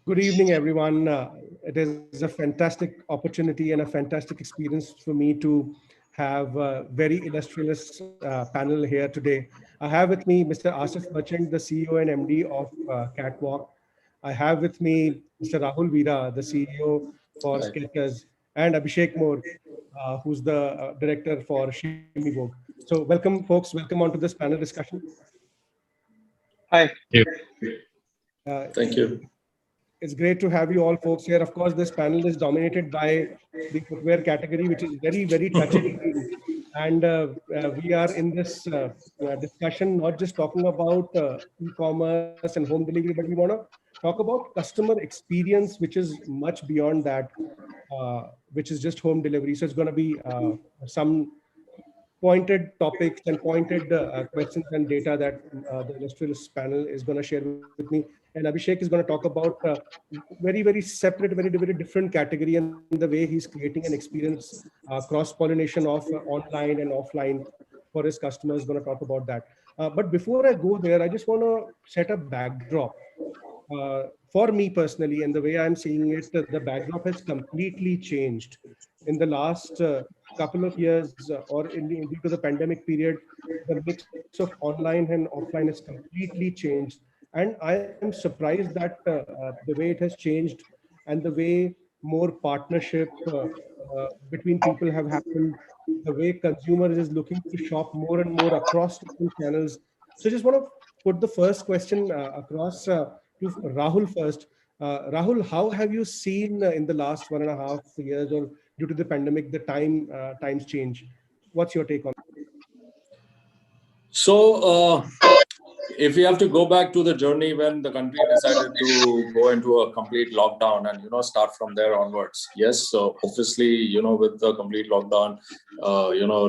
Good evening, everyone. It is a fantastic opportunity and a fantastic experience for me to have a very illustrious panel here today. I have with me Mr. Asif Bachchan, the CEO and MD of Catwalk. I have with me Mr. Rahul Vira, the CEO for Hi. Skechers, and Abhishek Moore, who's the director for XIMIVOGUE. So welcome, folks. Welcome onto this panel discussion. Hi. Thank you. It's great to have you all folks here. Of course, this panel is dominated by the footwear category, which is very, very touch and feel. And we are in this discussion not just talking about e-commerce and home delivery, but we want to talk about customer experience, which is much beyond that, which is just home delivery. So it's going to be some pointed topics and pointed questions and data that the illustrious panel is going to share with me. And Abhishek is going to talk about very, very separate, very different category and the way he's creating an experience, cross-pollination of online and offline for his customers. Going to talk about that. But before I go there, I just want to set a backdrop. For me personally, and the way I'm seeing it, the backdrop has completely changed in the last couple of years, due to the pandemic period. The mix of online and offline has completely changed, and I am surprised that the way it has changed and the way more partnership between people have happened, the way consumers is looking to shop more and more across different channels. So I just want to put the first question across to Rahul first. Rahul, how have you seen in the last 1.5 years or due to the pandemic, the times change? What's your take on? So, if we have to go back to the journey when the country decided to go into a complete lockdown and start from there onwards, yes. So obviously, with the complete lockdown,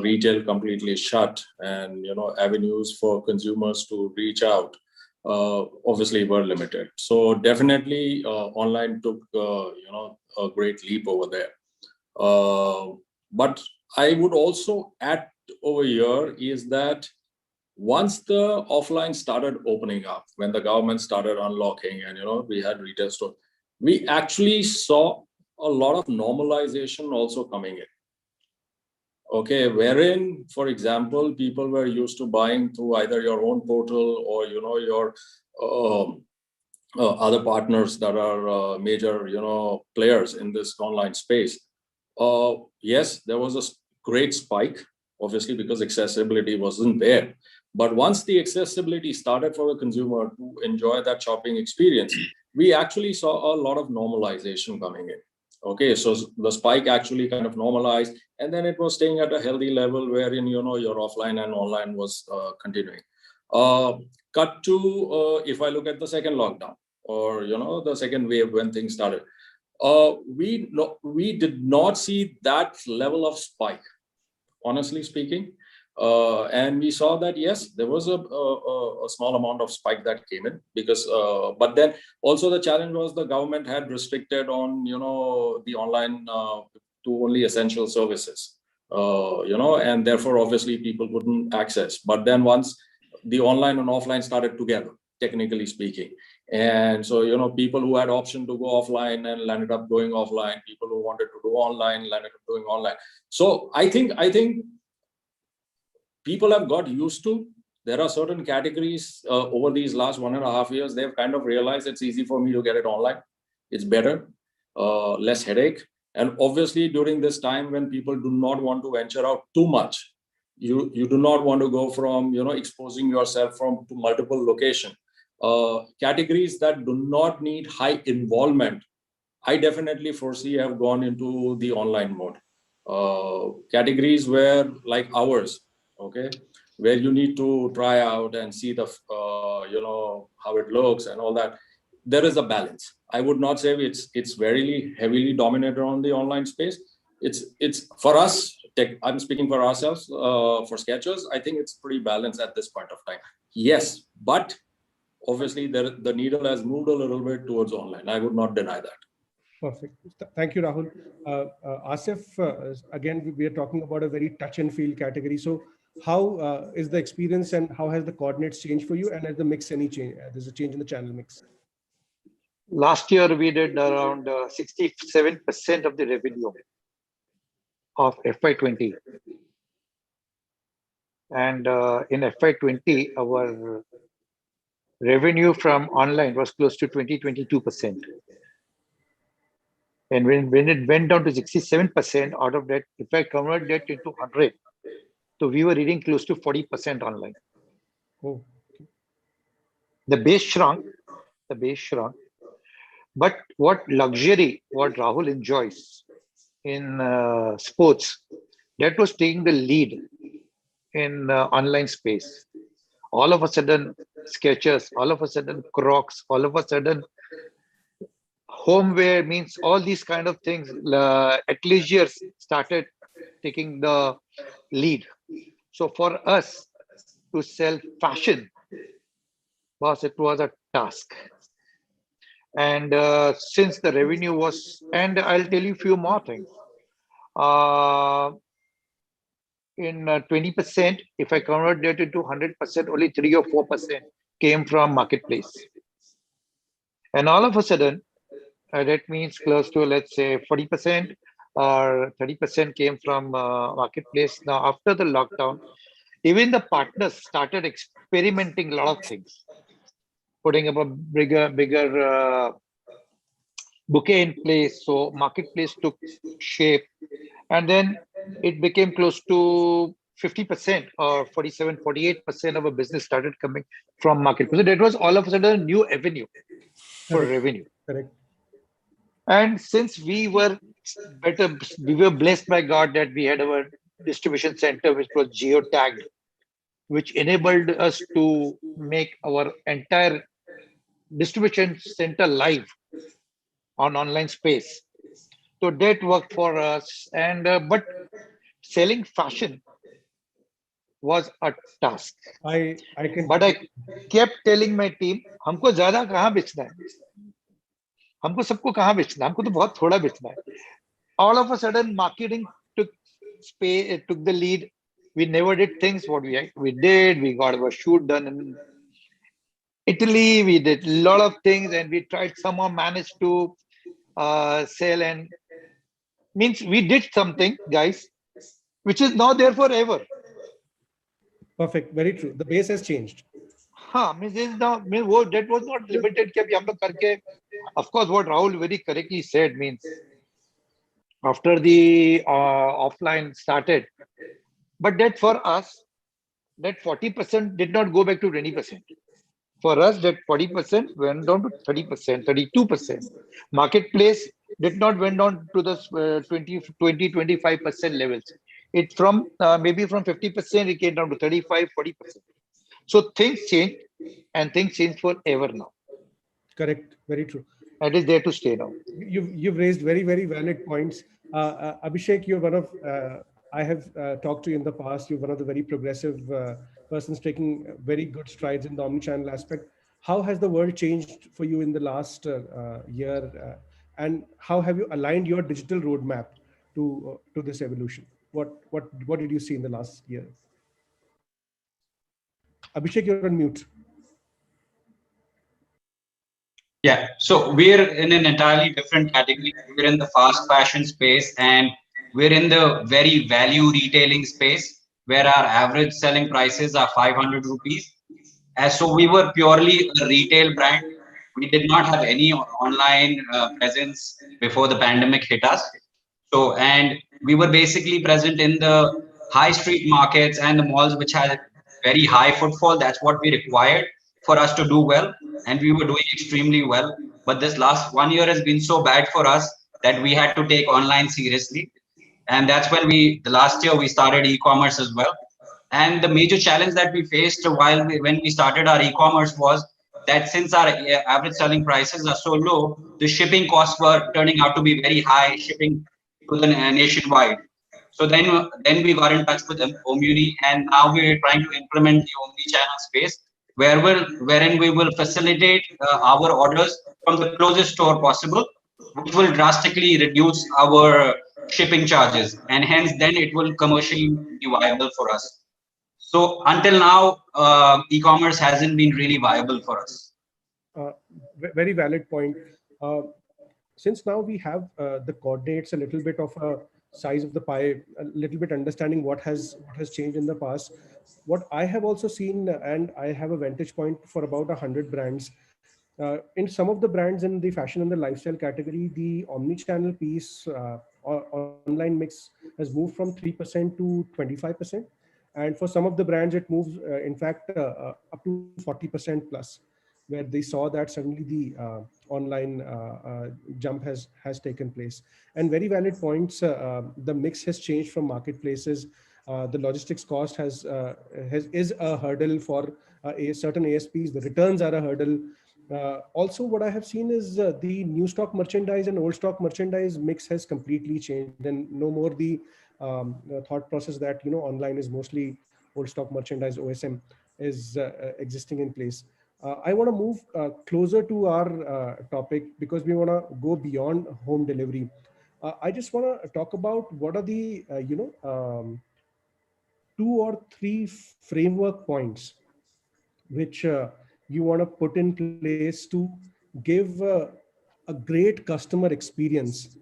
retail completely shut, and avenues for consumers to reach out obviously were limited. So definitely, online took a great leap over there. But I would also add over here is that once the offline started opening up, when the government started unlocking and we had retail stores, we actually saw a lot of normalization also coming in. Okay, wherein, for example, people were used to buying through either your own portal or your other partners that are major players in this online space. Yes, there was a great spike, obviously, because accessibility wasn't there. But once the accessibility started for the consumer to enjoy that shopping experience, we actually saw a lot of normalization coming in. Okay, so the spike actually kind of normalized, and then it was staying at a healthy level wherein your offline and online was continuing. Cut to if I look at the second lockdown or the second wave when things started, we did not see that level of spike, honestly speaking. And we saw that, yes, there was a small amount of spike that came in because, but then also the challenge was the government had restricted on, the online to only essential services, and therefore obviously people couldn't access. But then once the online and offline started together, technically speaking, and so, people who had option to go offline and landed up going offline, people who wanted to do online landed up doing online. So I think people have got used to. There are certain categories over these last 1.5 years, they've kind of realized it's easy for me to get it online. It's better, less headache. And obviously during this time when people do not want to venture out too much, you do not want to go from, exposing yourself to multiple locations. Categories that do not need high involvement, I definitely foresee have gone into the online mode. Categories where, like ours, okay, where you need to try out and see the how it looks and all that, there is a balance. I would not say it's very heavily dominated on the online space. It's for us, I'm speaking for ourselves, for Skechers, I think it's pretty balanced at this point of time. Yes, but obviously the needle has moved a little bit towards online. I would not deny that. Perfect. Thank you, Rahul. Asif, again, we are talking about a very touch and feel category. So how is the experience and how has the coordinates changed for you? And has the mix any change? There's a change in the channel mix. Last year, we did around 67% of the revenue of FY20. And in FY20, our revenue from online was close to 22%. And when it went down to 67%, out of that, if I convert that into 100, so we were reading close to 40% online. Oh. The base shrunk, but what luxury, what Rahul enjoys in sports, that was taking the lead in online space. All of a sudden, Skechers, all of a sudden, Crocs, all of a sudden, homeware, means all these kind of things, athleisure started taking the lead. So for us to sell fashion, boss, it was a task. And since the revenue was, and I'll tell you a few more things. In 20%, if I convert that into 100%, only 3 or 4% came from marketplace. And all of a sudden, that means close to, let's say, 40% or 30% came from marketplace. Now, after the lockdown, even the partners started experimenting a lot of things, putting up a bigger bouquet in place. So marketplace took shape, and then it became close to 50% or 47, 48% of a business started coming from marketplace. So that was all of a sudden a new avenue for Correct. revenue. Correct. And since we were blessed by God that we had our distribution center, which was geo-tagged, which enabled us to make our entire distribution center live on online space. So that worked for us. And but selling fashion was a task. I can. But I kept telling my team, हमको ज्यादा कहाँ बेचना है, हमको सबको कहाँ बेचना है, हमको तो बहुत थोड़ा बेचना है. All of a sudden, marketing took space, took the lead. We never did things what we did. We got our shoot done in Italy. We did a lot of things, and we tried somehow managed to sell. And means we did something, guys, which is now there forever. Perfect. Very true. The base has changed. हाँ, means this is now, that was not limited कि अभी हम लोग करके. Of course, what Rahul very correctly said means after the offline started, but that for us, that 40% did not go back to 20%. For us, that 40% went down to 30%, 32%. Marketplace did not went down to the 25% levels. It from maybe from 50%, it came down to 35, 40%. So things changed, and things change forever now. Correct. Very true. That is there to stay now. You've raised very, very valid points. Abhishek, you're one of, I have talked to you in the past, you're one of the very progressive persons taking very good strides in the omnichannel aspect. How has the world changed for you in the last year? And how have you aligned your digital roadmap to this evolution? What did you see in the last year? Abhishek, you're on mute. Yeah, so we're in an entirely different category. We're in the fast fashion space, and we're in the very value retailing space where our average selling prices are 500 rupees. As so we were purely a retail brand. We did not have any online presence before the pandemic hit us. So, and we were basically present in the high street markets and the malls, which had very high footfall. That's what we required for us to do well. And we were doing extremely well. But this last 1 year has been so bad for us that we had to take online seriously. And that's when the last year we started e-commerce as well. And the major challenge that we faced when we started our e-commerce was that since our average selling prices are so low, the shipping costs were turning out to be very high, shipping to the nationwide. So then we got in touch with Omuni, and now we're trying to implement the omni-channel space, wherein we will facilitate our orders from the closest store possible, which will drastically reduce our shipping charges, and hence then it will commercially be viable for us. So until now, e-commerce hasn't been really viable for us. Very valid point. Uh, since now we have the coordinates, a little bit of a size of the pie, a little bit understanding what has changed in the past. What I have also seen, and I have a vantage point for about 100 brands. In some of the brands in the fashion and the lifestyle category, the omni-channel piece, or online mix, has moved from 3% to 25%. And for some of the brands, it moves, in fact, up to 40% plus, where they saw that suddenly the online jump has taken place. And very valid points. The mix has changed from marketplaces. The logistics cost is a hurdle for a certain ASPs. The returns are a hurdle. Also, what I have seen is the new stock merchandise and old stock merchandise mix has completely changed, and no more the thought process that online is mostly old stock merchandise, OSM, is existing in place. I want to move closer to our topic, because we want to go beyond home delivery. I just want to talk about what are the two or three framework points which you want to put in place to give a great customer experience,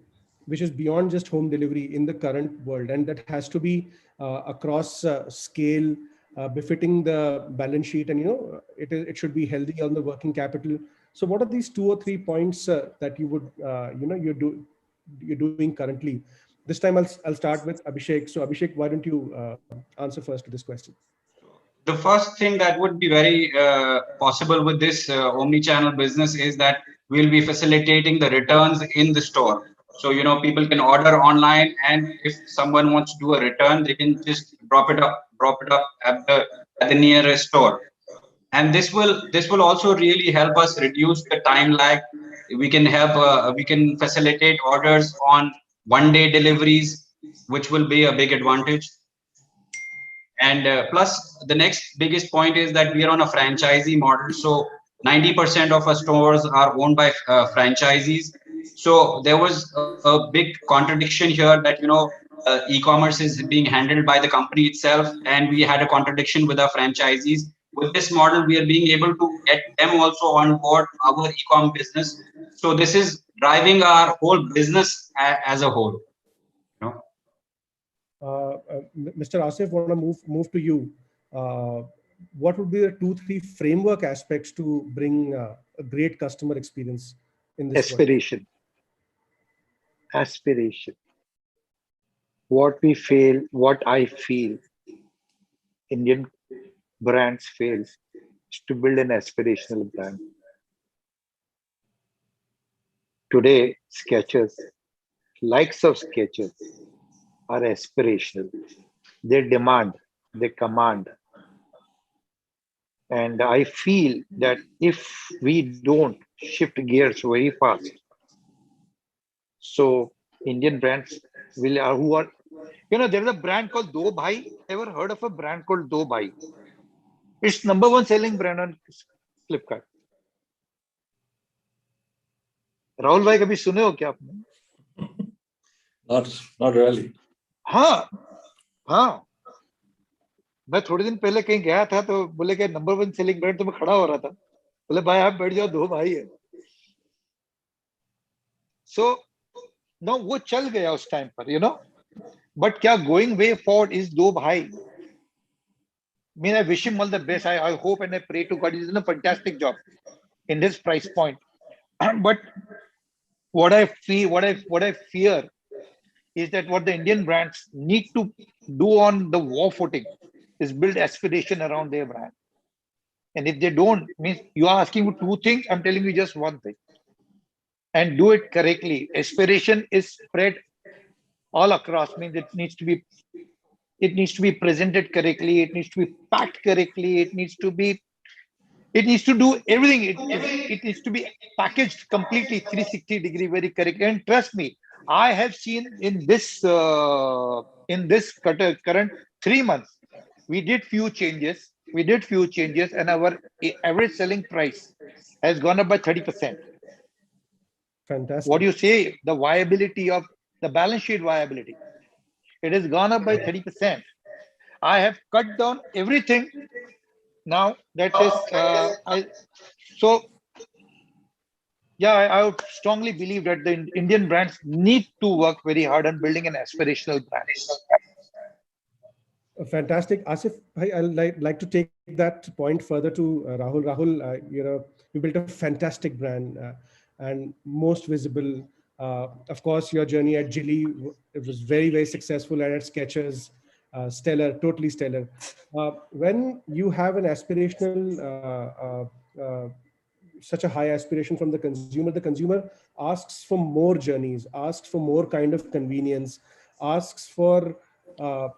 which is beyond just home delivery in the current world, and that has to be across scale, befitting the balance sheet, and it should be healthy on the working capital. So what are these two or three points that you would you're doing currently? This time I'll start with Abhishek. So Abhishek, why don't you answer first to this question? The first thing that would be very possible with this omni-channel business is that we'll be facilitating the returns in the store. So, people can order online, and if someone wants to do a return, they can just drop it up at the nearest store. And this will also really help us reduce the time lag. We can facilitate orders on 1 day deliveries, which will be a big advantage. And plus, the next biggest point is that we are on a franchisee model. So 90% of our stores are owned by franchisees. So there was a big contradiction here that e-commerce is being handled by the company itself, and we had a contradiction with our franchisees. With this model, we are being able to get them also on board our e-com business. So this is driving our whole business as a whole. Mr. Asif, want to move to you. Uh, what would be the 2-3 framework aspects to bring a great customer experience in this world? Aspiration. What I feel Indian brands fails is to build an aspirational brand. Today, Skechers, likes of Skechers, are aspirational. They demand, they command. And I feel that if we don't shift gears very fast, so Indian brands who are, there is a brand called Do Bhai. Ever heard of a brand called Do Bhai? It's #1 selling brand on Flipkart. Rahul भाई कभी सुने हो क्या आपने? Not really. हाँ हाँ, मैं थोड़े दिन पहले कहीं गया था तो बोले कि #1 सेलिंग ब्रांड, तो मैं खड़ा हो रहा था, बोले भाई आप बैठ जाओ, दो भाई है. सो नो वो चल गया उस टाइम पर, बट क्या गोइंग वे फॉरवर्ड इज दो भाई. I mean, I wish him all the best. I hope and I pray to God. He's done a fantastic job in this price point. But what I fear is that what the Indian brands need to do on the war footing is build aspiration around their brand. And if they don't, means you are asking for 2 things, I'm telling you just one thing. And do it correctly. Aspiration is spread all across, means it needs to be presented correctly, it needs to be packed correctly, it needs to do everything. It needs to be packaged completely 360-degree, very correct. And trust me, I have seen in this current 3 months, we did few changes, and our average selling price has gone up by 30%. Fantastic. What do you say? The viability of the balance sheet viability, it has gone up by 30%. I have cut down everything now. That is, so Yeah, I would strongly believe that the Indian brands need to work very hard on building an aspirational brand. Fantastic. Asif, I'd like to take that point further to Rahul. Rahul, you built a fantastic brand and most visible. Of course, your journey at Jilly, it was very, very successful, and at Skechers, stellar, totally stellar. When you have an aspirational, such a high aspiration from the consumer asks for more journeys, asks for more kind of convenience, asks for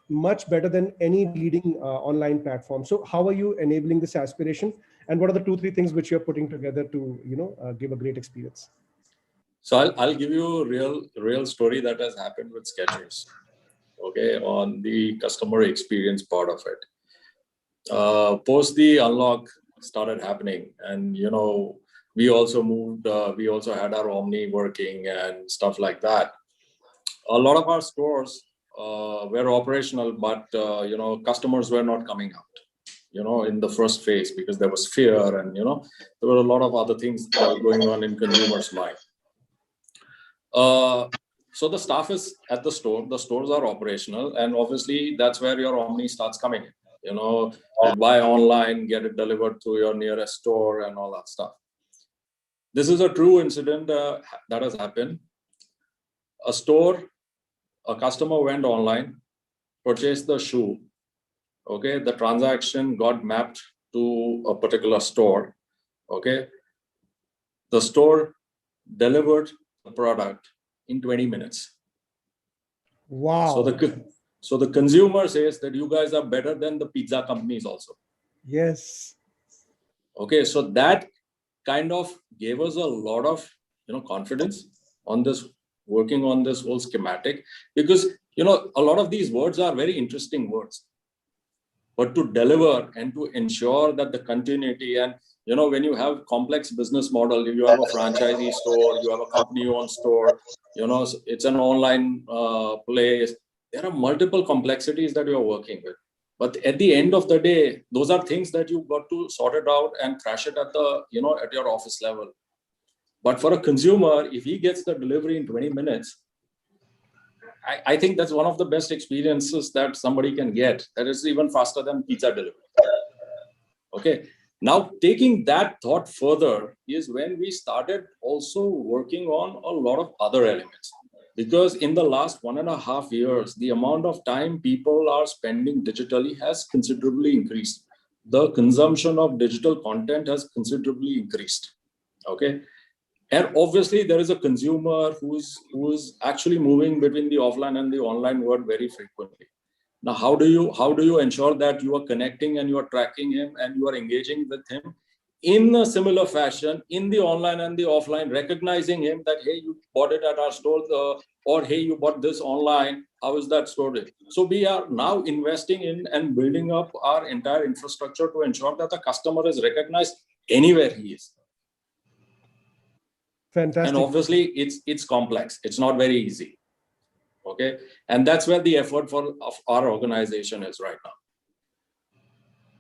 much better than any leading online platform. So how are you enabling this aspiration, and what are the 2-3 things which you're putting together to give a great experience? So I'll give you a real story that has happened with Skechers. Okay, on the customer experience part of it. Post the unlock started happening, and we also moved. We also had our Omni working and stuff like that. A lot of our stores were operational, but customers were not coming out. In the first phase, because there was fear, and there were a lot of other things going on in consumers' mind. So the staff is at the store. The stores are operational, and obviously that's where your Omni starts coming in. You buy online, get it delivered to your nearest store, and all that stuff. This is a true incident that has happened. A customer went online, purchased the shoe. Okay, the transaction got mapped to a particular store. Okay, the store delivered the product in 20 minutes. Wow. So the consumer says that you guys are better than the pizza companies also. Yes. Okay, so that kind of gave us a lot of confidence on this, working on this whole schematic, because a lot of these words are very interesting words, but to deliver and to ensure that the continuity, and when you have complex business model, you have a franchisee store, you have a company owned store, it's an online place, there are multiple complexities that you're working with. But at the end of the day, those are things that you've got to sort it out and crash it at the at your office level. But for a consumer, if he gets the delivery in 20 minutes, I think that's one of the best experiences that somebody can get. That is even faster than pizza delivery. Okay. Now, taking that thought further is when we started also working on a lot of other elements. Because in the last 1.5 years, the amount of time people are spending digitally has considerably increased. The consumption of digital content has considerably increased. Okay. And obviously, there is a consumer who's actually moving between the offline and the online world very frequently. Now, how do you ensure that you are connecting and you are tracking him and you are engaging with him in a similar fashion in the online and the offline, recognizing him that, hey, you bought it at our store, or hey, you bought this online, how is that stored? So we are now investing in and building up our entire infrastructure to ensure that the customer is recognized anywhere he is. Fantastic. And obviously it's complex, it's not very easy. Okay, and that's where the effort of our organization is right now.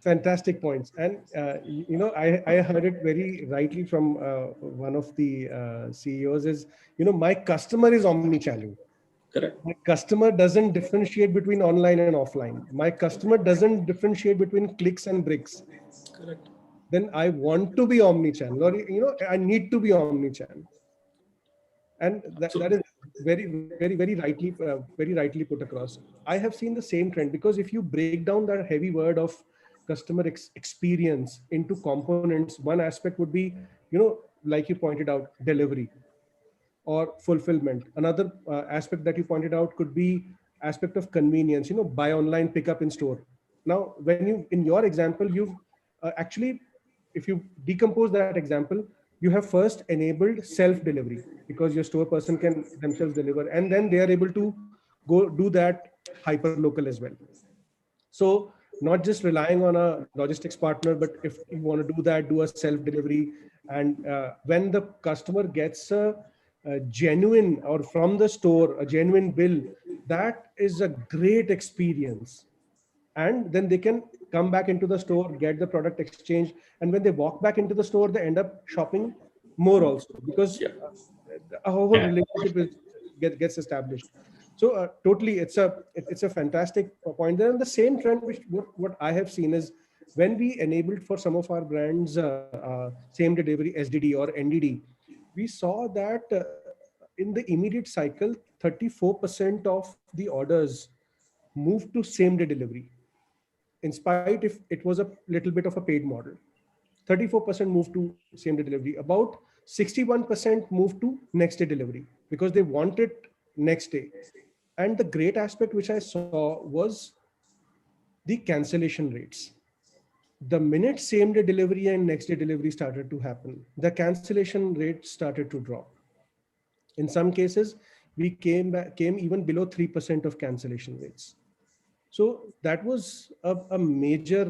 Fantastic points. And I heard it very rightly from one of the CEOs is, my customer is omnichannel. Correct. My customer doesn't differentiate between online and offline. My customer doesn't differentiate between clicks and bricks. Correct. Then I want to be omnichannel, or I need to be omnichannel. And that is very rightly put across. I have seen the same trend, because if you break down that heavy word of customer experience into components, one aspect would be, like you pointed out, delivery or fulfillment. Another aspect that you pointed out could be aspect of convenience, buy online, pick up in store. Now, when you, in your example, you've actually, if you decompose that example, you have first enabled self-delivery, because your store person can themselves deliver, and then they are able to go do that hyper local as well. So not just relying on a logistics partner, but if you want to do that, do a self-delivery. And when the customer gets a genuine, or from the store, a genuine bill, that is a great experience. And then they can come back into the store, get the product exchange. And when they walk back into the store, they end up shopping more also, because Yeah. a whole relationship gets established. So totally, it's a fantastic point. Then the same trend, which what I have seen is, when we enabled for some of our brands same day delivery, SDD or NDD, we saw that in the immediate cycle, 34% of the orders moved to same day delivery, in spite if it was a little bit of a paid model. 34% moved to same day delivery. About 61% moved to next day delivery because they want it next day. And the great aspect which I saw was the cancellation rates. The minute same day delivery and next day delivery started to happen, the cancellation rate started to drop. In some cases, we came even below 3% of cancellation rates. So that was a major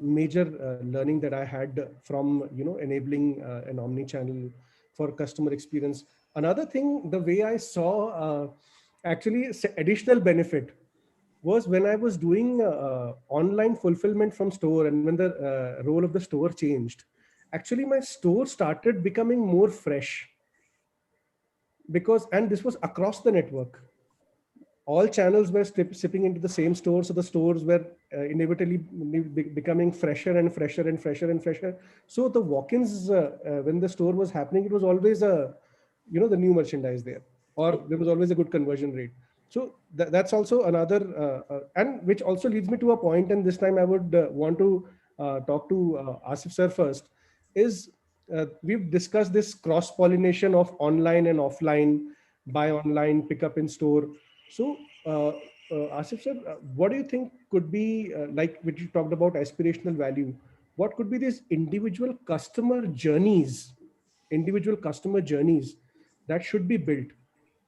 learning that I had from enabling an omni-channel for customer experience. Another thing, the way I saw actually additional benefit was when I was doing online fulfillment from store, and when the role of the store changed, actually my store started becoming more fresh, because, and this was across the network, all channels were sipping into the same store. So the stores were inevitably becoming fresher and fresher and fresher and fresher. So the walk-ins, when the store was happening, it was always the new merchandise there, or there was always a good conversion rate. So that's also another, and which also leads me to a point, and this time I would want to talk to Asif sir first, is we've discussed this cross-pollination of online and offline, buy online, pick up in store. So, Asif sir, what do you think could be, like when you talked about aspirational value, what could be these individual customer journeys that should be built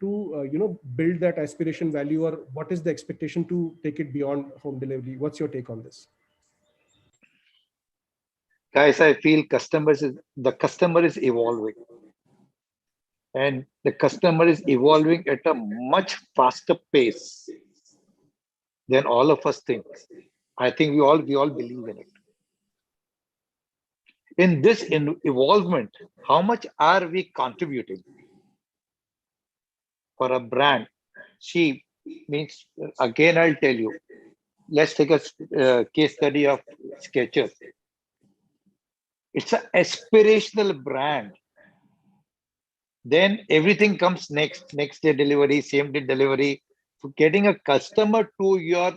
to, build that aspiration value, or what is the expectation to take it beyond home delivery? What's your take on this? Guys, I feel the customer is evolving, and the customer is evolving at a much faster pace than all of us think. I think we all believe in it. In this evolvement, how much are we contributing for a brand? She means, again, I'll tell you, let's take a case study of Skechers. It's an aspirational brand. Then everything comes next day delivery, same day delivery. Getting a customer to your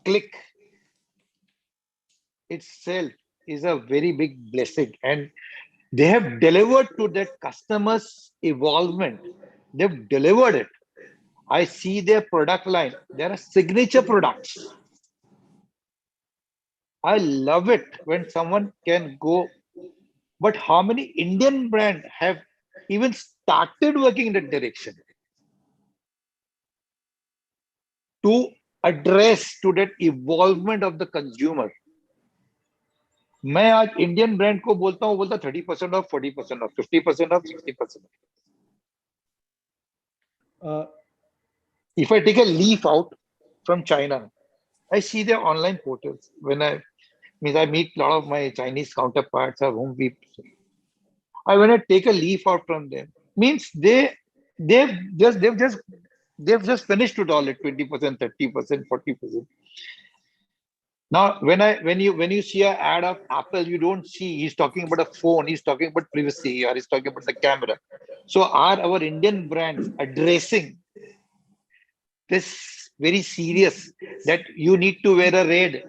click itself is a very big blessing, and they have delivered to that customer's evolvement. They've delivered it. I see their product line. There are signature products. I love it when someone can go. But how many Indian brands have even started working in that direction to address to that evolvement of the consumer? मैं आज Indian brand को बोलता हूँ, बोलता 30% of, 40% of, 50% of, 60%. If I take a leaf out from China, I see their online portals. When I meet a lot of my Chinese counterparts of whom when I take a leaf out from them, means they've just finished it all at 20%, 30%, 40%. Now, when you see an ad of Apple, you don't see he's talking about a phone, he's talking about privacy, or he's talking about the camera. So are our Indian brands addressing this very serious that you need to wear a red?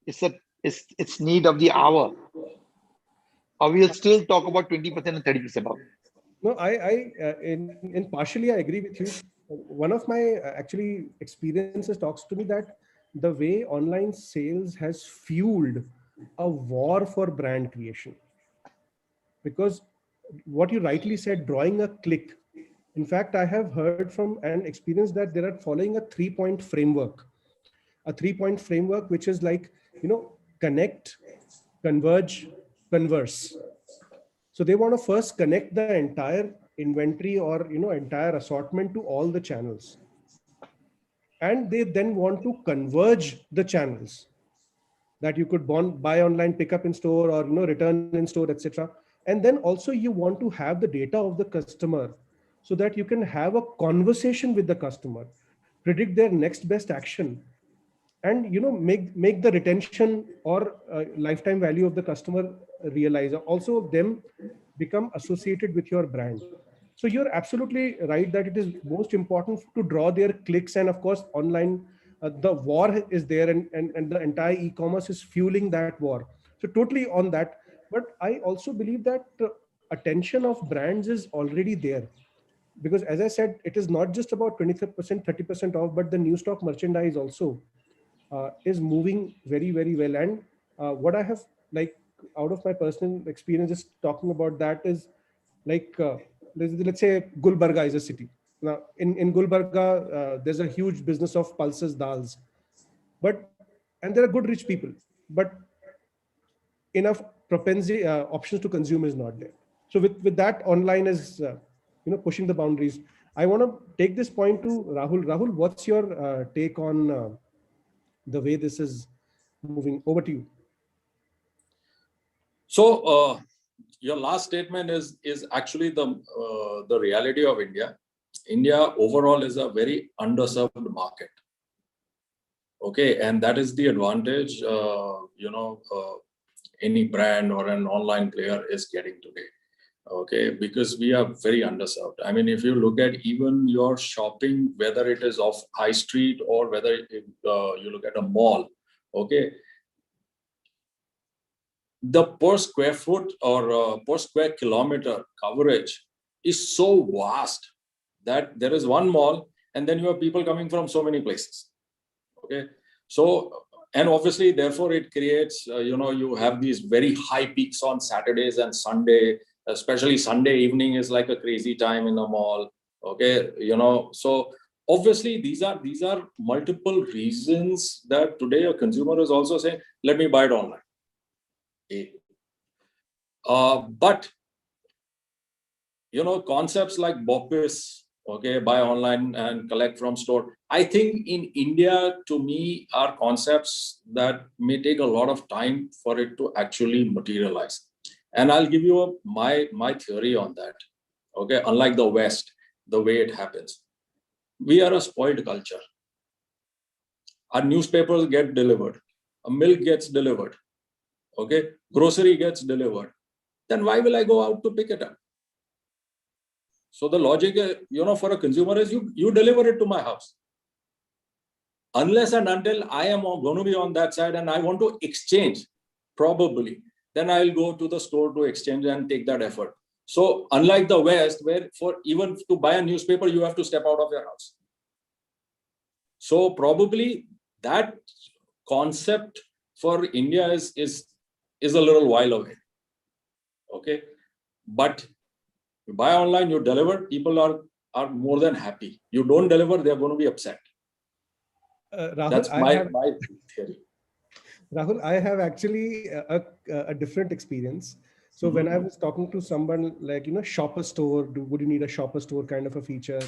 It's need of the hour. Or we'll still talk about 20% and 30% off. No, in partially, I agree with you. One of my actually experiences talks to me that the way online sales has fueled a war for brand creation. Because what you rightly said, drawing a click. In fact, I have heard from and experienced that they are following a 3-point framework. A 3-point framework, which is like, connect, converge, converse. So they want to first connect the entire inventory or entire assortment to all the channels, and they then want to converge the channels. that you could buy online, pick up in store, or return in store, etc. And then also you want to have the data of the customer so that you can have a conversation with the customer, predict their next best action, and make the retention or lifetime value of the customer realize, also them become associated with your brand. So you're absolutely right that it is most important to draw their clicks. And of course online, the war is there, and the entire e-commerce is fueling that war. So totally on that. But I also believe that attention of brands is already there, because as I said, it is not just about 20%, 30% off, but the new stock merchandise also is moving very, very well. And what I have, like, out of my personal experience, just talking about that is, like, let's say Gulbarga is a city. Now in Gulbarga, there's a huge business of pulses, dals, but, and there are good rich people, but enough propensity, options to consume is not there. So with that, online is pushing the boundaries. I want to take this point to Rahul. Rahul, what's your take on the way this is moving? Over to you. So your last statement is actually the reality of India. India overall is a very underserved market. Okay, and that is the advantage any brand or an online player is getting today. Okay, because we are very underserved. I mean, if you look at even your shopping, whether it is off high street or whether you look at a mall, okay, the per square foot or per square kilometer coverage is so vast that there is one mall and then you have people coming from so many places. Okay, so, and obviously therefore it creates you have these very high peaks on Saturdays and Sunday, especially Sunday evening is like a crazy time in the mall. Okay, so obviously these are multiple reasons that today a consumer is also saying, let me buy it online. But concepts like BOPIS, okay, buy online and collect from store, I think in India, to me, are concepts that may take a lot of time for it to actually materialize. And I'll give you my theory on that. Okay, unlike the West, the way it happens, we are a spoiled culture. Our newspapers get delivered, a milk gets delivered, okay, grocery gets delivered. Then why will I go out to pick it up? So the logic, for a consumer is you deliver it to my house. Unless and until I am going to be on that side and I want to exchange, probably, then I'll go to the store to exchange and take that effort. So unlike the West, where for even to buy a newspaper, you have to step out of your house. So probably that concept for India is a little while away. Okay, but you buy online, you deliver, people are more than happy. You don't deliver, they're going to be upset. Rahul, that's my theory. Rahul, I have actually a different experience. So when I was talking to someone like, shopper store, would you need a shopper store kind of a feature?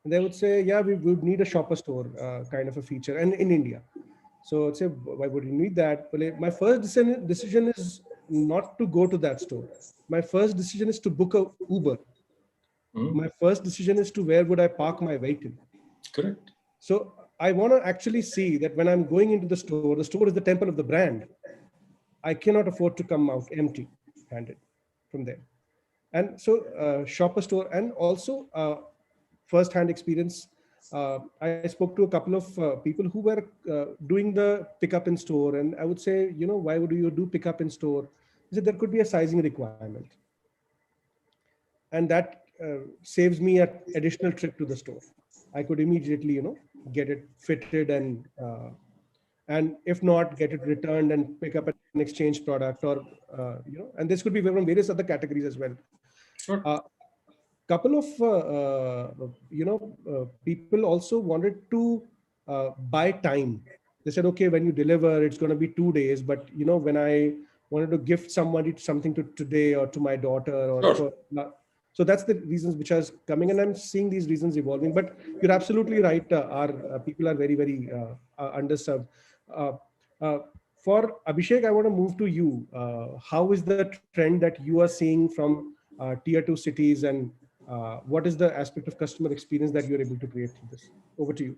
And they would say, yeah, we would need a shopper store kind of a feature, and in India. So I'd say, why would you need that? Well, my first decision is not to go to that store. My first decision is to book a Uber. My first decision is to where would I park my vehicle. Correct. So I want to actually see that when I'm going into the store is the temple of the brand. I cannot afford to come out empty-handed from there. And so shopper store, and also first-hand experience. I spoke to a couple of people who were doing the pickup in store, and I would say, why would you do pickup in store? He said there could be a sizing requirement, and that saves me an additional trip to the store. I could immediately, get it fitted, and if not, get it returned and pick up an exchange product, or and this could be from various other categories as well. Sure. Couple of people also wanted to buy time. They said, okay, when you deliver, it's going to be 2 days, but when I wanted to gift somebody something to today or to my daughter, or Sure. so that's the reasons which are coming, and I'm seeing these reasons evolving. But you're absolutely right. Our people are very, very underserved. For Abhishek, I want to move to you. How is the trend that you are seeing from tier 2 cities, and what is the aspect of customer experience that you're able to create through this? Over to you.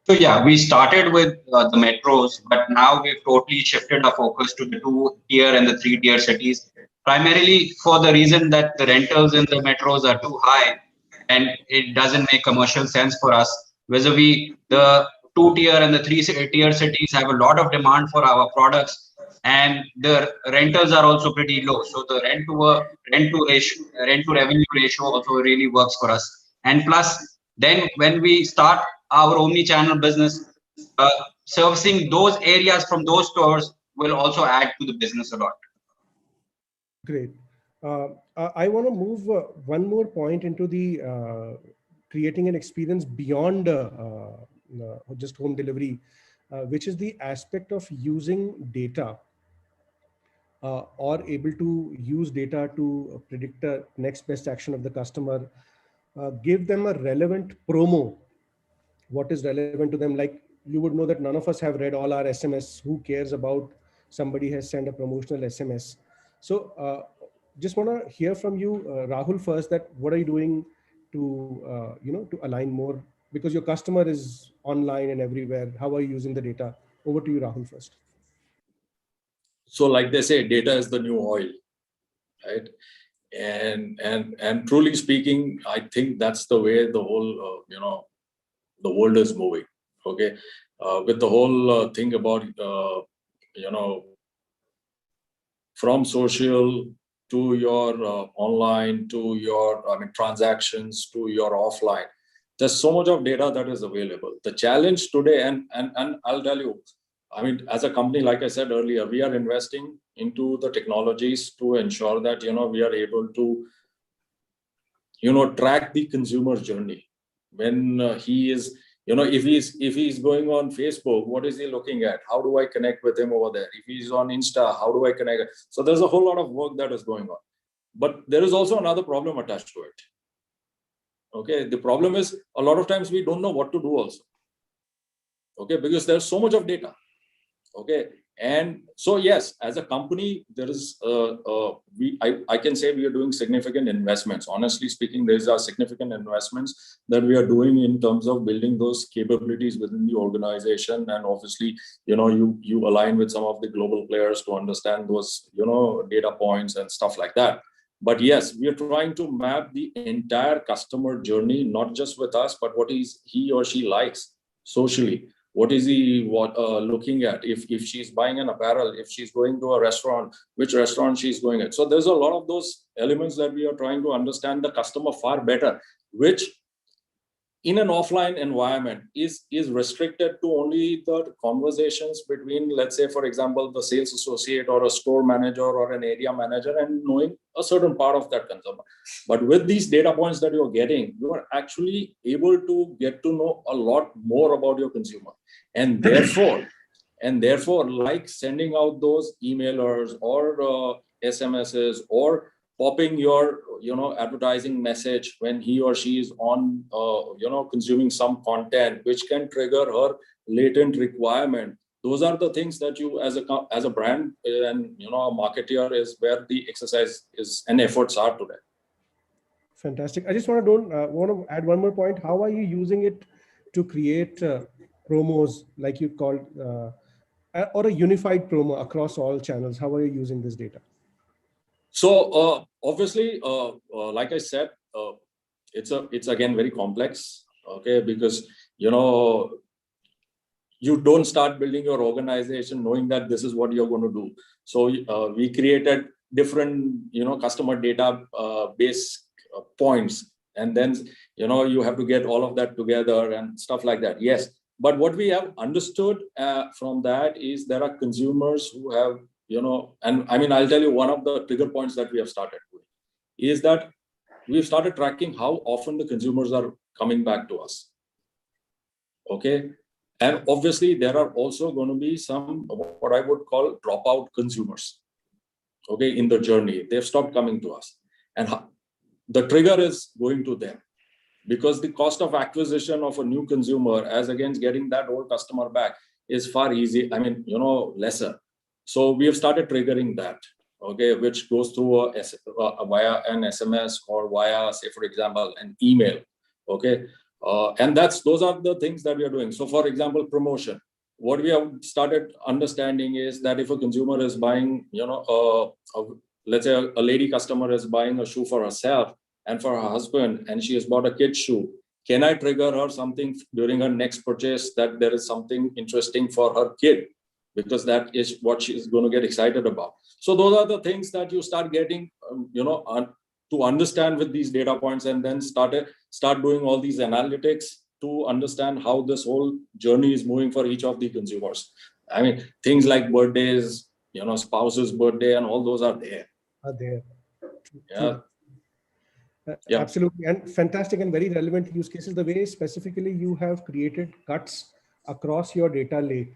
So yeah, we started with the metros, but now we've totally shifted our focus to the 2-tier and the 3-tier cities, primarily for the reason that the rentals in the metros are too high and it doesn't make commercial sense for us. Vis-a-vis the 2-tier and the 3-tier cities have a lot of demand for our products, and the rentals are also pretty low. So the rent to revenue ratio also really works for us. And plus, then when we start our omni-channel business, uh, servicing those areas from those stores will also add to the business a lot. Great. I want to move one more point into the creating an experience beyond just home delivery, which is the aspect of using data or able to use data to predict the next best action of the customer, give them a relevant promo, what is relevant to them. Like, you would know that none of us have read all our SMS. Who cares about somebody has sent a promotional SMS? So just want to hear from you, Rahul, first, that what are you doing to, to align more, because your customer is online and everywhere. How are you using the data? Over to you, Rahul, first. So like they say, data is the new oil, right? And truly speaking, I think that's the way the whole the world is moving. Okay, with the whole thing about from social to your online to your transactions to your offline. There's so much of data that is available. The challenge today, and I'll tell you, as a company, like I said earlier, we are investing into the technologies to ensure that we are able to track the consumer journey when he is if he's going on Facebook, what is he looking at? How do I connect with him over there? If he's on Insta, how do I connect? So there's a whole lot of work that is going on, but there is also another problem attached to it. Okay, the problem is a lot of times we don't know what to do also. Okay, because there's so much of data. Okay, and so yes, as a company, there is I can say we are doing significant investments. Honestly speaking, there are significant investments that we are doing in terms of building those capabilities within the organization, and obviously, you align with some of the global players to understand those data points and stuff like that. But yes, we are trying to map the entire customer journey, not just with us, but what he or she likes socially. What is he looking at? If she's buying an apparel, if she's going to a restaurant, which restaurant she's going at. So there's a lot of those elements that we are trying to understand the customer far better, which in an offline environment is restricted to only the conversations between, let's say, for example, the sales associate or a store manager or an area manager, and knowing a certain part of that consumer. But with these data points that you're getting, you are actually able to get to know a lot more about your consumer. And therefore, like sending out those emailers or SMSs or popping your advertising message when he or she is on consuming some content which can trigger her latent requirement. Those are the things that you as a brand and a marketer is where the exercise is and efforts are today. Fantastic. I just want to add one more point. How are you using it to create promos, like you called, or a unified promo across all channels? How are you using this data? So obviously, like I said, it's again very complex. Okay, because you don't start building your organization knowing that this is what you're going to do. So we created different customer data base points, and then you have to get all of that together and stuff like that. Yes, but what we have understood from that is there are consumers who have and I'll tell you, one of the trigger points that we have started with is that we've started tracking how often the consumers are coming back to us. Okay, and obviously there are also going to be some what I would call dropout consumers. Okay, in the journey, they've stopped coming to us, and the trigger is going to them, because the cost of acquisition of a new consumer as against getting that old customer back is far easy. Lesser. So we have started triggering that, okay, which goes through via an SMS or via, say, for example, an email, okay. And those are the things that we are doing. So, for example, promotion. What we have started understanding is that if a consumer is buying, let's say a lady customer is buying a shoe for herself and for her husband, and she has bought a kid's shoe, can I trigger her something during her next purchase that there is something interesting for her kid? Because that is what she's going to get excited about. So those are the things that you start getting, to understand with these data points, and then start doing all these analytics to understand how this whole journey is moving for each of the consumers. I mean, things like birthdays, spouse's birthday, and all those are there. Yeah. Yeah. Absolutely, and fantastic and very relevant use cases. The way specifically you have created cuts across your data lake,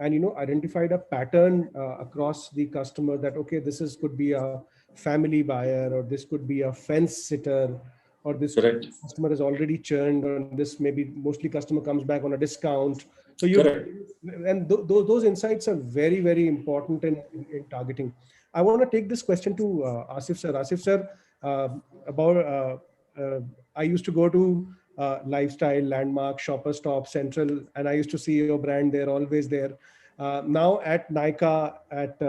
and identified a pattern across the customer that, okay, could be a family buyer, or this could be a fence sitter, or this customer is already churned, or this maybe mostly customer comes back on a discount. So those insights are very, very important in targeting. I want to take this question to Asif sir. Asif sir, I used to go to Lifestyle, Landmark, Shopper Stop, Central, and I used to see your brand there, always there. Now at Nykaa, at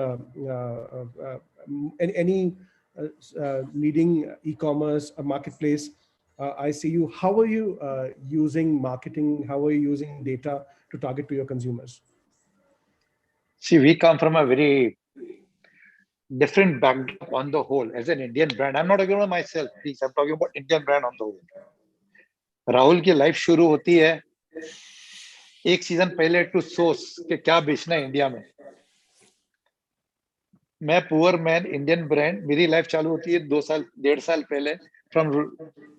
any leading e-commerce marketplace, I see you. How are you using marketing? How are you using data to target to your consumers? See, we come from a very different backdrop on the whole as an Indian brand. I'm not talking about myself, please. I'm talking about Indian brand on the whole. Rahul की life शुरू होती है एक season पहले to source कि क्या बेचना है इंडिया में. मैं पुअर मैन इंडियन ब्रांड, मेरी लाइफ चालू होती है 1.5 साल पहले from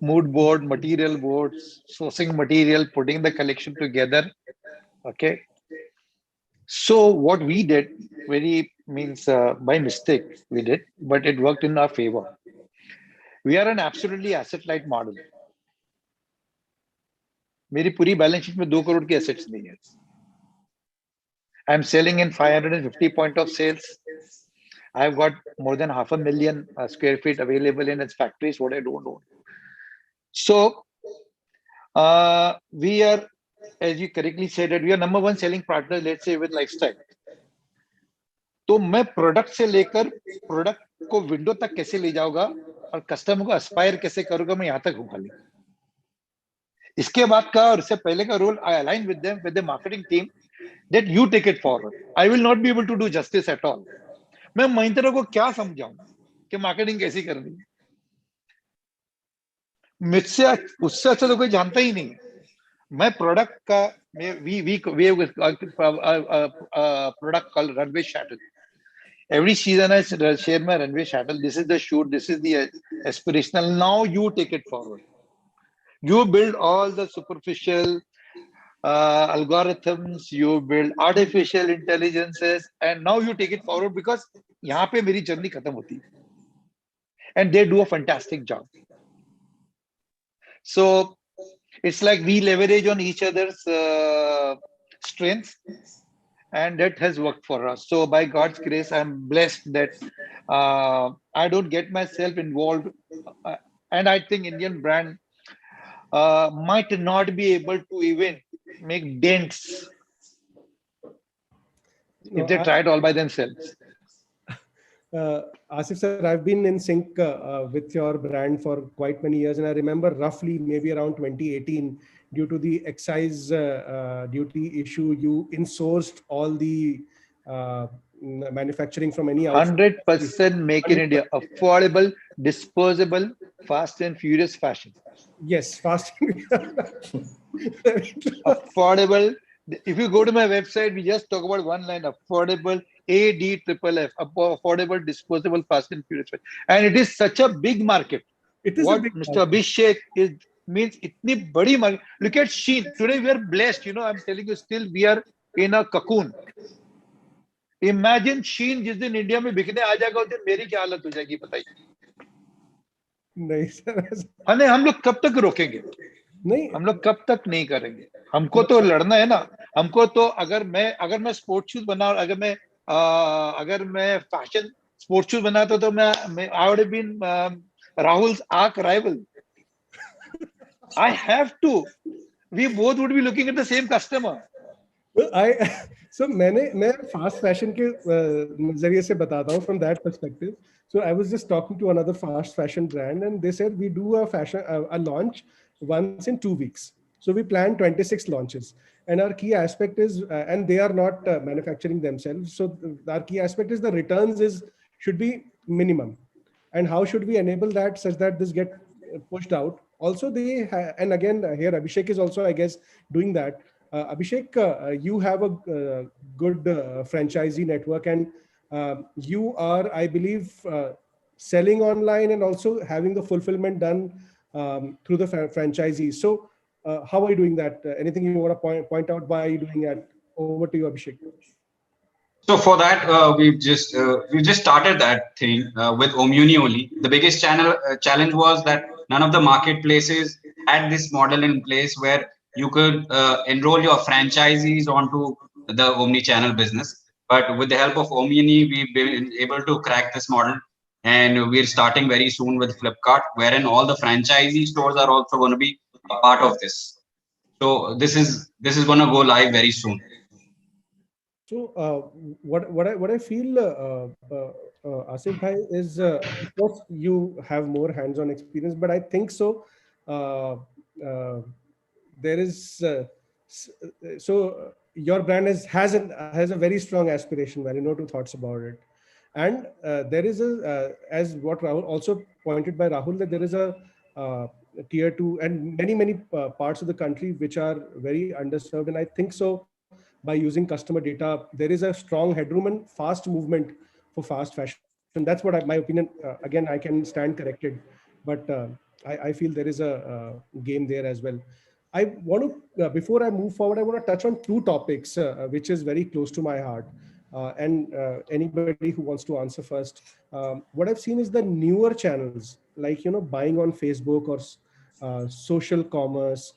mood board, material board, sourcing material, putting the collection together. Okay, so what we did by mistake we did, but it worked in our favor. We are an absolutely asset light model. मेरी पूरी balance sheet में 2 crore की assets नहीं है. I'm selling in 550 point of sales. I've got more than 500,000 square feet available in its factories, what I don't own. So we are, as you correctly said, that we are number 1 selling partner, let's say with Lifestyle. तो मैं product से लेकर product को window तक कैसे ले जाऊंगा और कस्टमर को एस्पायर कैसे करूंगा, मैं यहां तक हूं खाली. इसके बाद का और इससे पहले का role, I align with them, with the marketing team, that you take it forward. I will not be able to do justice at all. मैं महिंद्रा को क्या समझाऊं कि मार्केटिंग कैसी करनी है. मुझसे उससे अच्छा तो कोई जानता ही नहीं. मैं प्रोडक्ट का we product called runway shuttle. Every season I share my runway shuttle. This is the shoot, this is the aspirational. Now you take it forward. You build all the superficial algorithms, you build artificial intelligences, and now you take it forward, because यहाँ पे मेरी journey खत्म होती है. And they do a fantastic job. So it's like we leverage on each other's strengths, and that has worked for us. So by God's grace, I'm blessed that I don't get myself involved, and I think Indian brand might not be able to even make dents if they tried all by themselves. Asif sir, I've been in sync with your brand for quite many years, and I remember roughly maybe around 2018, due to the excise duty issue, you insourced all the manufacturing from any outside. 100% make in India, affordable, disposable, fast and furious fashion. Yes, fast. Affordable. If you go to my website, we just talk about one line: affordable, ADFFF, affordable, disposable, fast and furious. And it is such a big market. It is what Mr. Abhishek is means itni badi market. Look at Shein. Today we are blessed. I'm telling you, still we are in a cocoon. Imagine Shein जिस दिन India में बिकने आ जाएगा, उस दिन मेरी क्या हालत हो जाएगी बताइए. नहीं सर, अरे हम लोग कब तक रोकेंगे? नहीं, हम लोग कब तक नहीं करेंगे. हमको तो लड़ना है ना. हमको तो अगर मैं स्पोर्ट्स शूज बना, अगर मैं अगर मैं फैशन स्पोर्ट्स शूज बनाता तो मैं I would have been Rahul's arch rival. I have to. We both would be looking at the same customer. So मैं fast fashion के नजरिए से बताता हूँ from that perspective. So I was just talking to another fast fashion brand, and they said we do a launch once in 2 weeks. So we plan 26 launches, and our key aspect is, and they are not manufacturing themselves. So our key aspect is the returns should be minimum, and how should we enable that such that this get pushed out. Also, and again here Abhishek is also, I guess, doing that. Abhishek, you have a good franchisee network, and you are, I believe, selling online and also having the fulfillment done through the franchisees. So how are you doing that? Anything you want to point out why are you doing that? Over to you, Abhishek. So for that, we've just started that thing with Omuni only. The biggest challenge was that none of the marketplaces had this model in place where you could enroll your franchisees onto the omni-channel business. But with the help of Omuni, we've been able to crack this model, and we're starting very soon with Flipkart, wherein all the franchisee stores are also going to be a part of this. So this is going to go live very soon. So what I feel, Asif Bhai, is of course you have more hands-on experience, but I think so. Uh, uh, there is so your brand has a very strong aspiration, where no two thoughts about it, and there is as what Rahul also pointed by Rahul, that there is a tier two and many parts of the country which are very underserved, and I think so by using customer data, there is a strong headroom and fast movement for fast fashion. That's what my opinion. Again, I can stand corrected, but I feel there is a game there as well. I want to, before I move forward, I want to touch on two topics, which is very close to my heart. And anybody who wants to answer first, what I've seen is the newer channels, like, buying on Facebook or social commerce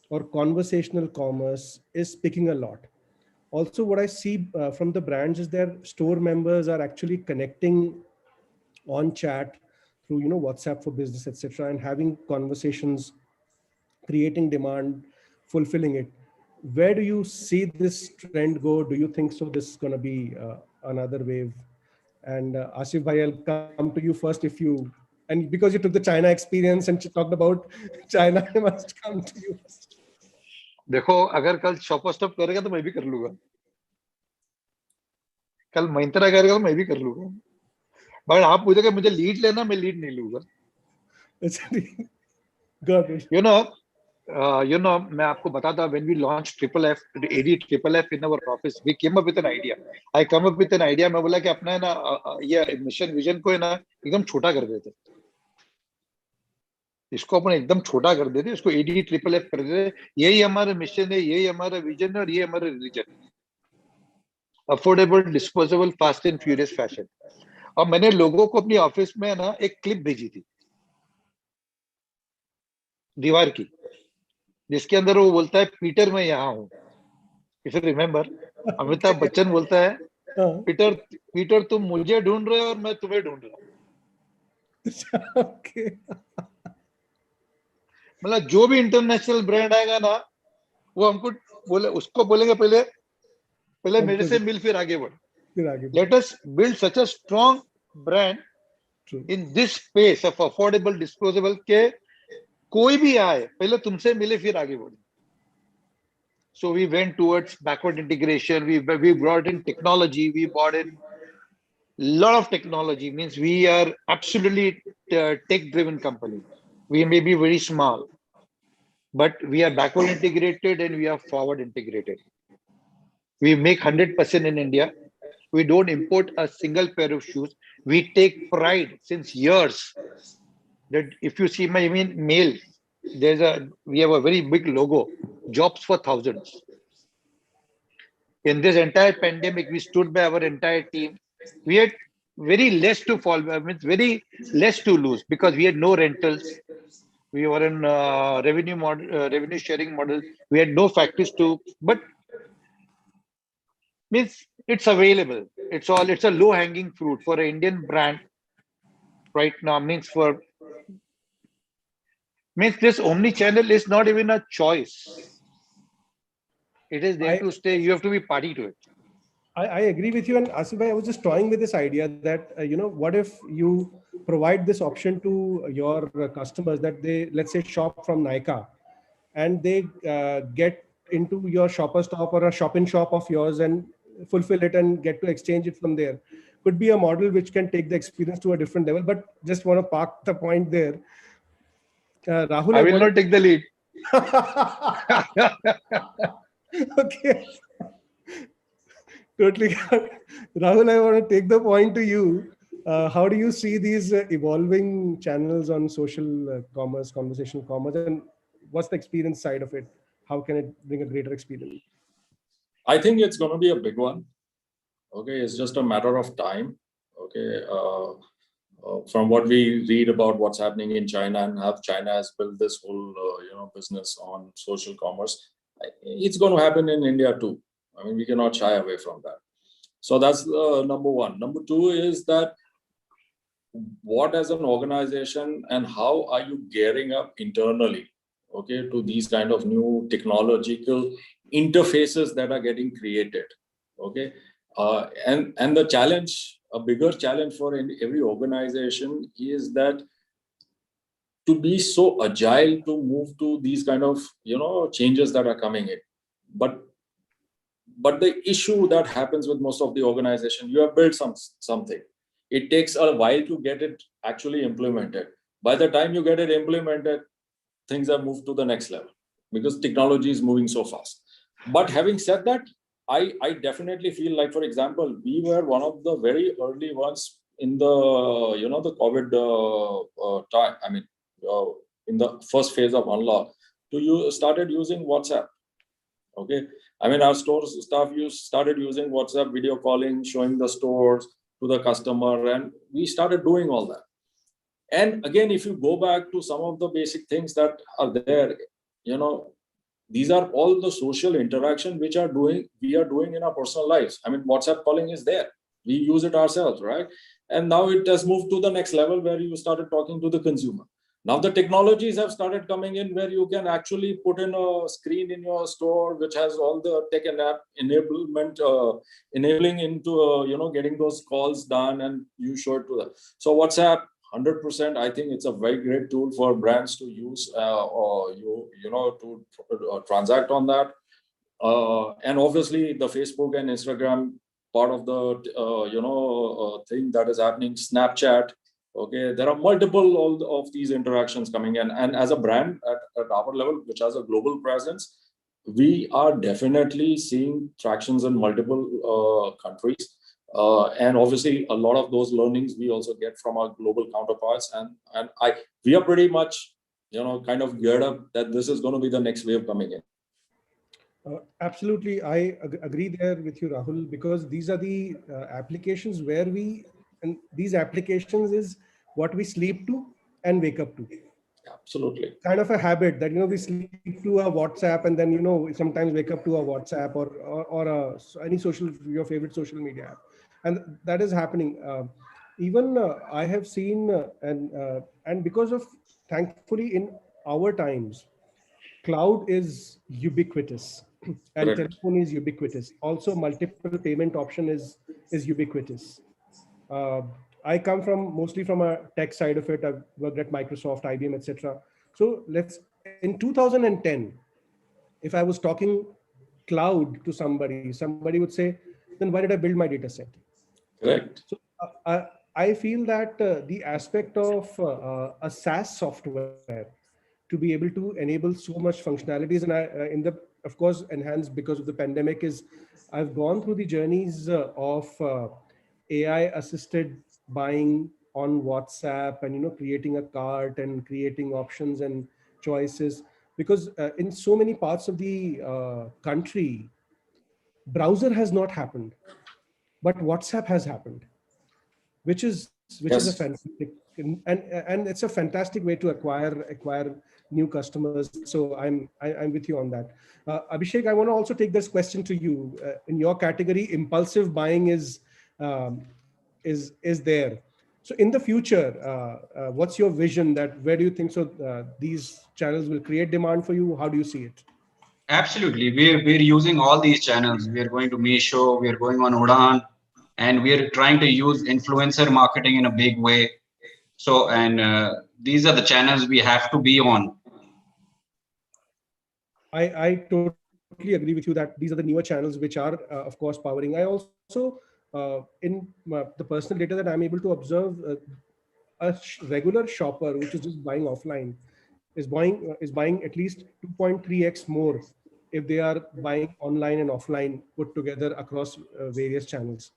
or conversational commerce is picking a lot. Also, what I see from the brands is their store members are actually connecting on chat through, WhatsApp for business, etc., and having conversations, creating demand, fulfilling it. Where do you see this trend go? Do you think so this is going to be another wave? And Asif Bhai, I'll come to you first. If you, and because you took the China experience and talked about China, I must come to you first. देखो, अगर कल shopper stop करेगा तो मैं भी कर लूंगा, कल महिंद्रा करेगा तो मैं भी कर लूंगा, बट आप पूछोगे मुझे लीड लेना, मैं लीड नहीं लूंगा. मैं आपको बताता, when we launched triple F in our office, we came up with an idea. I come up with an idea. मैं बोला कि अपना है ना ये मिशन विजन को है ना एकदम छोटा कर देते, इसको अपन एकदम छोटा कर देते, इसको AD ट्रिपल F कर देते. यही हमारा मिशन है, यही हमारा विजन है, और ये हमारा रिलीजन है, affordable, disposable, fast and furious fashion. और मैंने लोगों को अपनी ऑफिस में ना एक क्लिप भेजी थी दीवार की, जिसके अंदर वो बोलता है, पीटर मैं यहाँ हूँ. If you remember, Amitabh Bachchan बोलता है, पीटर तुम मुझे ढूंढ रहे हो और मैं तुम्हें ढूंढ रहा हूँ. मतलब जो भी इंटरनेशनल ब्रांड आएगा ना, वो हमको उसको बोलेंगे पहले मेरे से मिल, फिर आगे बढ़. Let us build such a strong brand in this space of affordable, disposable, के कोई भी आए पहले तुमसे मिले फिर आगे बढ़े. So we went towards backward integration. We brought in technology. We brought in lot of technology. Means we are absolutely tech-driven company. We may be very small, but we are backward integrated and we are forward integrated. We make 100% in India. We don't import a single pair of shoes. We take pride since years that if you see my mail, we have a very big logo, jobs for thousands. In this entire pandemic, we stood by our entire team. We had very less to fall, very less to lose, because we had no rentals. We were in revenue sharing model. We had no factories but means It's available. It's a low hanging fruit for an Indian brand right now. Means this omni-channel is not even a choice. It is there I, to stay. You have to be party to it. I agree with you. And Asif bhai, I was just toying with this idea that, what if you provide this option to your customers that they, let's say, shop from Nykaa and they get into your shopper stop or a shop in shop of yours and fulfill it and get to exchange it from there. Could be a model which can take the experience to a different level. But just want to park the point there. Rahul, I I will wanted. not take the lead. Okay. Totally. Rahul, I want to take the point to you. How do you see these evolving channels on social commerce, conversational commerce, and what's the experience side of it? How can it bring a greater experience? I think it's going to be a big one. Okay, it's just a matter of time. Okay, from what we read about what's happening in China and how China has built this whole business on social commerce, it's going to happen in India too. I mean, we cannot shy away from that. So that's number one. Number two is that what as an organization and how are you gearing up internally, okay, to these kind of new technological interfaces that are getting created, okay, and the challenge, a bigger challenge for every organization is that to be so agile to move to these kind of changes that are coming in, but the issue that happens with most of the organization, you have built something. It takes a while to get it actually implemented. By the time you get it implemented, things have moved to the next level because technology is moving so fast. But having said that, I definitely feel like, for example, we were one of the very early ones in the the COVID time. I mean, in the first phase of unlock, you started using WhatsApp. Okay, I mean, our stores staff started using WhatsApp video calling, showing the stores to the customer, and we started doing all that. And again, if you go back to some of the basic things that are there, these are all the social interaction which we are doing in our personal lives. I mean, WhatsApp calling is there. We use it ourselves, right? And now it has moved to the next level where you started talking to the consumer. Now the technologies have started coming in where you can actually put in a screen in your store which has all the tech and app enablement, enabling into getting those calls done, and you show it to them. So WhatsApp, 100%. I think it's a very great tool for brands to use, or to transact on that. And obviously the Facebook and Instagram part of the thing that is happening, Snapchat. Okay, there are multiple all of these interactions coming in, and as a brand at our level, which has a global presence, we are definitely seeing tractions in multiple countries. And obviously, a lot of those learnings we also get from our global counterparts, and we are pretty much kind of geared up that this is going to be the next wave coming in. Absolutely, I agree there with you, Rahul, because these are the applications where and these applications is what we sleep to and wake up to. Absolutely. Kind of a habit that we sleep to a WhatsApp and then sometimes wake up to a WhatsApp or any your favorite social media app, and that is happening. Even I have seen and because of, thankfully, in our times, cloud is ubiquitous and Correct. telephone is ubiquitous. Also, multiple payment option is ubiquitous. Uh, I come mostly from a tech side of it. I've worked at Microsoft, IBM, etc. So in 2010, if I was talking cloud to somebody would say, then why did I build my data set? Correct. So I feel that the aspect of a SaaS software to be able to enable so much functionalities, and of course, enhanced because of the pandemic, is I've gone through the journeys of AI assisted buying on WhatsApp, and creating a cart and creating options and choices, because in so many parts of the country, browser has not happened, but WhatsApp has happened, which is a Yes. and it's a fantastic way to acquire new customers. So I'm with you on that. Abhishek, I want to also take this question to you. In your category, impulsive buying is there. So in the future, what's your vision? That where do you think so these channels will create demand for you? How do you see it? Absolutely. We're using all these channels. We're going to Meesho, we're going on Udaan, and we're trying to use influencer marketing in a big way. So, and these are the channels we have to be on. I totally agree with you that these are the newer channels which are, of course, powering. I also, in the personal data that I'm able to observe, regular shopper, which is just buying offline, is buying at least 2.3x more if they are buying online and offline put together across various channels.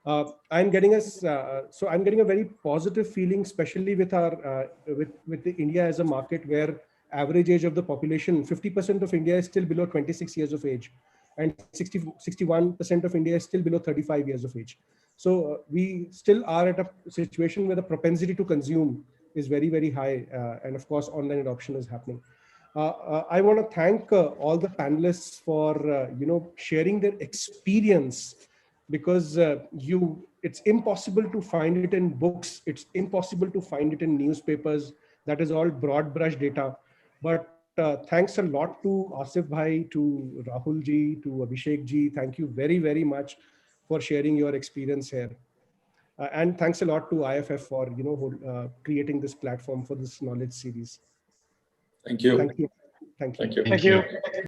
I'm getting a very positive feeling, especially with our with the India as a market where average age of the population, 50% of India is still below 26 years of age, and 61% of India is still below 35 years of age. So we still are at a situation where the propensity to consume is very, very high, and of course, online adoption is happening. I want to thank all the panelists for sharing their experience, because it's impossible to find it in books, it's impossible to find it in newspapers. That is all broad brush data. But thanks a lot to Asif bhai, to Rahul ji, to Abhishek ji. Thank you very, very much for sharing your experience here. And thanks a lot to IFF for creating this platform for this knowledge series. Thank you. Thank you. Thank you. Thank you. Thank you.